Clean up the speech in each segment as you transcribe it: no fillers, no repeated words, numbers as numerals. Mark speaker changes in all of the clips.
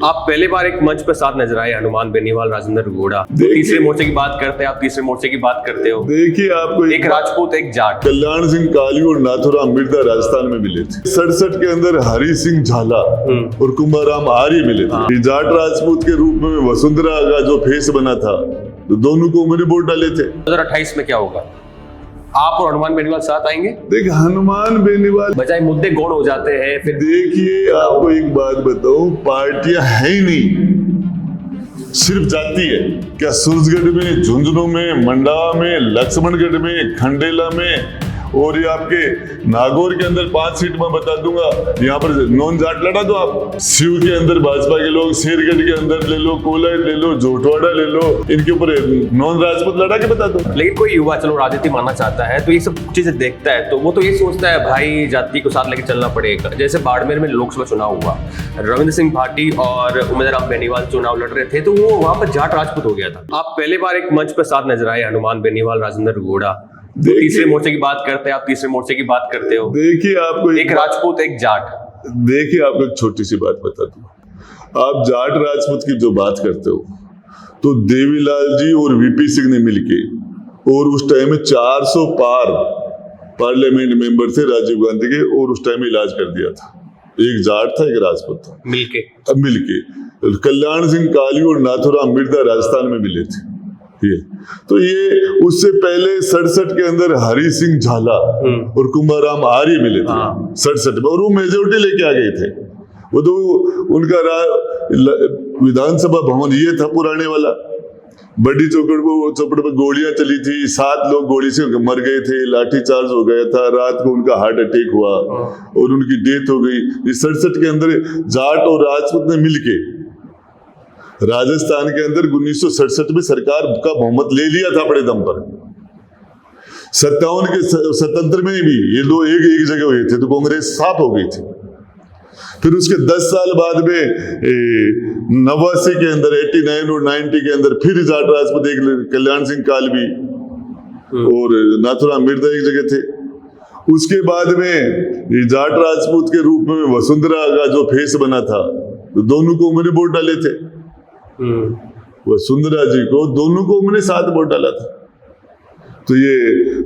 Speaker 1: आप पहले बार एक मंच पर साथ नजर आए, हनुमान बेनीवाल, राजेंद्र घोड़ा। तीसरे मोर्चे की बात करते हैं, आप तीसरे मोर्चे की बात करते हो।
Speaker 2: देखिए, आपको
Speaker 1: एक राजपूत, एक जाट।
Speaker 2: कल्याण सिंह काली और नाथुराम मिर्जा राजस्थान में मिले थे। 67 के अंदर हरि सिंह झाला और कुंभाराम आर्य मिले थे। जाट राजपूत के रूप में वसुंधरा का जो फेस बना था, तो दोनों को मैंने वोट डाले थे।
Speaker 1: 2028 में क्या होगा? आप और हनुमान बेनीवाल साथ आएंगे?
Speaker 2: देखिए, हनुमान बेनीवाल
Speaker 1: बजाय मुद्दे गौण हो जाते हैं। फिर
Speaker 2: देखिए, आपको एक बात बताऊं, पार्टियां है ही नहीं, सिर्फ जाति है। क्या सूरजगढ़ में, झुंझुनू में, मंडावा में, लक्ष्मणगढ़ में, खंडेला में और ये आपके नागौर के अंदर 5 सीट में बता दूंगा, यहाँ पर नॉन जाट लड़ा दो आप। शिव के अंदर भाजपा के लोग, शेरगढ़ के अंदर ले लो, कोलाय ले लो, जोटवाड़ा ले लो, इनके ऊपर नॉन राजपूत लड़ा के बता दो।
Speaker 1: लेकिन कोई युवा चलो राजनीति मानना चाहता है तो ये सब चीजें देखता है, तो वो तो ये सोचता है भाई जाति को साथ लेके चलना पड़ेगा। जैसे बाड़मेर में लोकसभा चुनाव हुआ, रविंद्र सिंह भाटी और उमेदवार बेनीवाल चुनाव लड़ रहे थे, तो वो वहां पर जाट राजपूत हो गया था। आप पहले बार एक मंच पर साथ नजर आए, हनुमान बेनीवाल, राजेंद्र घोड़ा। तीसरे मोर्चे की बात करते हैं, आप तीसरे मोर्चे की बात करते हो।
Speaker 2: देखिए, आपको
Speaker 1: एक राजपूत, एक जाट।
Speaker 2: देखिए, आपको एक छोटी सी बात बता दूं। आप जाट राजपूत की जो बात करते हो, तो देवीलाल जी और वीपी सिंह ने मिलके, और उस टाइम में 400 पार पार्लियामेंट मेंबर थे राजीव गांधी के, और उस टाइम में इलाज कर दिया था। एक जाट था, एक राजपूत था, मिलके कल्याण सिंह काली और नाथुराम मिर्जा राजस्थान में मिले थे। तो ये उससे पहले 67 के अंदर हरि सिंह झाला और कुंभाराम आर्य मिले थे 67 में, और वो मेजोरिटी लेके आ गए थे। वो तो उनका विधानसभा भवन ये था पुराने वाला। बड़ी चौपड़ पर गोलियां चली थी, 7 लोग गोली से मर गए थे, लाठीचार्ज हो गया था, रात को उनका हार्ट अटैक हुआ और उनकी डेथ हो गई। 67 के अंदर जाट और राजपूत ने मिलके राजस्थान के अंदर 1967 में सरकार का बहुमत ले लिया था अपने दम पर। 57 के स्वतंत्र में भी ये दो एक जगह हुए थे, तो कांग्रेस साफ हो गई थी। फिर उसके 10 साल बाद में 89 के अंदर, 89 और 90 के अंदर फिर जाट राजपूत, एक कल्याण सिंह कालवी और नाथुराम मिर्जा एक जगह थे। उसके बाद में जाट राजपूत के रूप में वसुंधरा का जो फेस बना था, तो दोनों को मैंने वोट डाले थे। वसुंधरा जी को, दोनों को मैंने साथ वोट डाला था। तो ये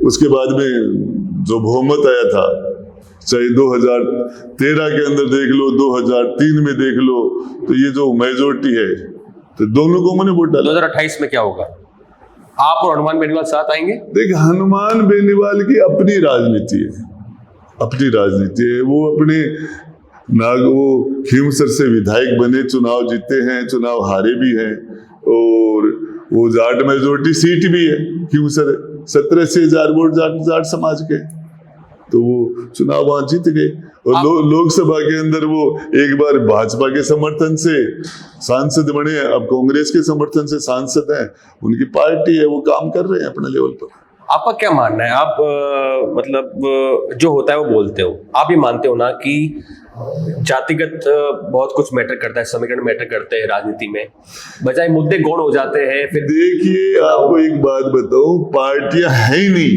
Speaker 2: उसके बाद में जो बहुमत आया था, चाहे 2013 के अंदर देख लो, 2003 में देख लो, तो ये जो मेजोरिटी है, तो दोनों को मैंने वोट डाला।
Speaker 1: 2028 में क्या होगा? आप और हनुमान बेनीवाल साथ आएंगे?
Speaker 2: देखिए, हनुमान बेनीवाल की अपनी राजनीति है, अपनी राजनीति है। वो अपने वो खीमसर से विधायक बने, चुनाव जीते हैं, चुनाव हारे भी हैं, और वो जाट मेजोरिटी सीट भी है खीमसर, 17,000 वोट जाट समाज के, तो वो चुनाव वहां जीत गए। और लोकसभा के अंदर वो एक बार भाजपा के समर्थन से सांसद बने, अब कांग्रेस के समर्थन से सांसद हैं। उनकी पार्टी है, वो काम कर रहे हैं अपने लेवल पर।
Speaker 1: आपका क्या मानना है? आप मतलब जो होता है वो बोलते हो, आप ये मानते हो ना कि जातिगत बहुत कुछ मैटर करता है, समीकरण मैटर करते हैं राजनीति में, बजाय मुद्दे गौण हो जाते हैं। फिर
Speaker 2: देखिए, आपको एक बात बताऊं, पार्टियां है ही नहीं,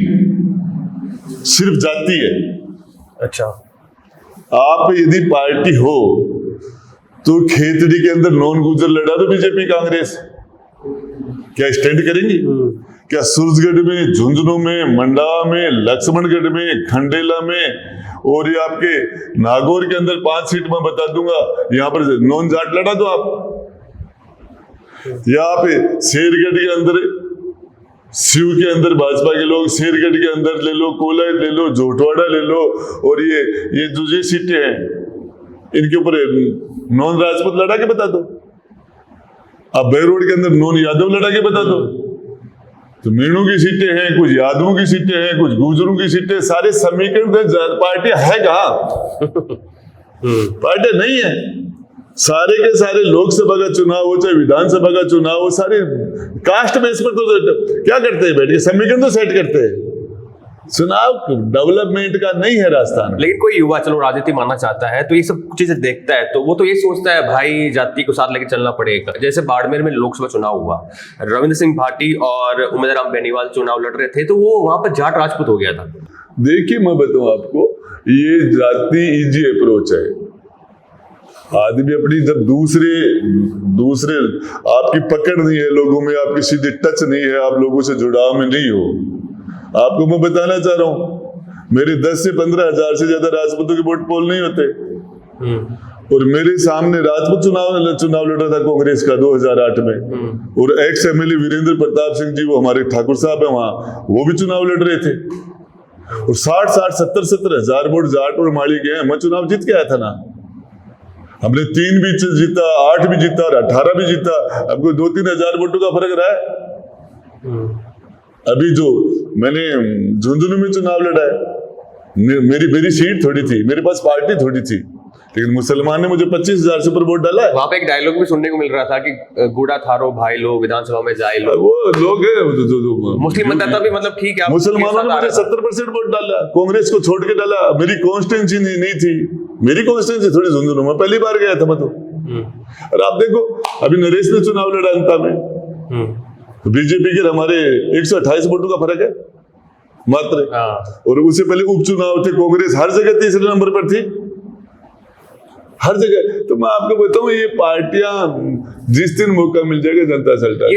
Speaker 2: सिर्फ जाति है।
Speaker 1: अच्छा,
Speaker 2: आप यदि पार्टी हो तो खेतड़ी के अंदर नॉन गुजर लड़ा दो बीजेपी कांग्रेस, क्या स्टैंड करेंगी? क्या सूरजगढ़ में, झुंझुनू में, मंडावा में, लक्ष्मणगढ़ में, खंडेला में और ये आपके नागौर के अंदर 5 सीट में बता दूंगा, यहाँ पर नॉन जाट लड़ा दो आप। यहाँ पे शेरगढ़ के अंदर, शिव के अंदर भाजपा के लोग, शेरगढ़ के अंदर ले लो, कोलाय ले लो, जोटवाड़ा ले लो, और ये जो ये सीटें हैं, इनके ऊपर नॉन राजपूत लड़ा के बता दो। अब बेरोड के अंदर नॉन यादव लड़ा के बता दो। तो मीणू की सीटें हैं, कुछ यादवों की सीटें हैं, कुछ गुजरों की सीटें, सारे समीकरण पार्टी है कहाँ? पार्टी नहीं है। सारे के सारे लोकसभा का चुनाव हो, चाहे विधानसभा का चुनाव हो, सारे कास्ट बेस पर तो क्या करते हैं, बैठ के समीकरण तो सेट करते हैं। चुनाव डेवलपमेंट का नहीं है राजस्थान।
Speaker 1: लेकिन कोई युवा चलो राजनीति मानना चाहता है तो ये सब चीजें देखता है, तो वो तो ये सोचता है भाई जाति को साथ लेके चलना पड़ेगा। जैसे बाड़मेर में लोकसभा चुनाव हुआ, रविंद्र सिंह भाटी और उमेदवार बेनीवाल चुनाव लड़ रहे थे, तो वो वहां पर जाट राजपूत हो गया था।
Speaker 2: देखिए, मैं बताऊं आपको, ये जाति इजी अप्रोच है। आदमी अपनी जब दूसरे आपकी पकड़ नहीं है लोगों में, आपकी सीधी टच नहीं है, आप लोगों से जुड़ाव में नहीं हो। आपको मैं बताना चाह रहा हूं, मेरे 10 से 15 हजार से ज्यादा राजपूतों के वोट पोल नहीं होते। और मेरे सामने राजपूत चुनाव लड़ रहा था कांग्रेस का 2008 में, और एक्स एमएलए वीरेंद्र प्रताप सिंह जी, वो हमारे ठाकुर साहब है वहां, वो भी चुनाव लड़ रहे थे। और 60-70 हजार वोट जाट और माड़ी गए। मैं चुनाव जीत के आया था ना, हमने 3 भी जीता, 8 भी जीता और 18 भी जीता। अब कोई 2-3 हजार वोटों का फर्क रहा है। अभी जो मैंने झुंझुनू में चुनाव लड़ा है, मेरी सीट थोड़ी थी, मेरे पास पार्टी थोड़ी थी, लेकिन मुसलमान ने मुझे 25,000 से ऊपर वोट डाला है।
Speaker 1: वहां पे एक डायलॉग भी सुनने को मिल रहा था कि गुड़ा थारो भाई लो, विधानसभा में जाए लो।
Speaker 2: वो लोग हैं जो
Speaker 1: मुस्लिम मतदाता भी मतलब ठीक है,
Speaker 2: मुसलमानों ने मुझे 70% वोट डाला, कांग्रेस को छोड़ के डाला। मेरी कॉन्स्टिट्यूंसी नहीं थी, मेरी कॉन्स्टिट्यूंसी थोड़ी झुंझुनू में पहली बार गया था मैं तो। और आप देखो अभी नरेश ने चुनाव लड़ा अंता में, बीजेपी के हमारे 128 वोटों का फर्क है मात्र। और उससे पहले उपचुनाव थे, कांग्रेस हर जगह तीसरे नंबर पर थी, हर जगह। तो मैं आपको बताऊं, ये पार्टियां जिस दिन मौका मिल जाएगा जनता चलता है।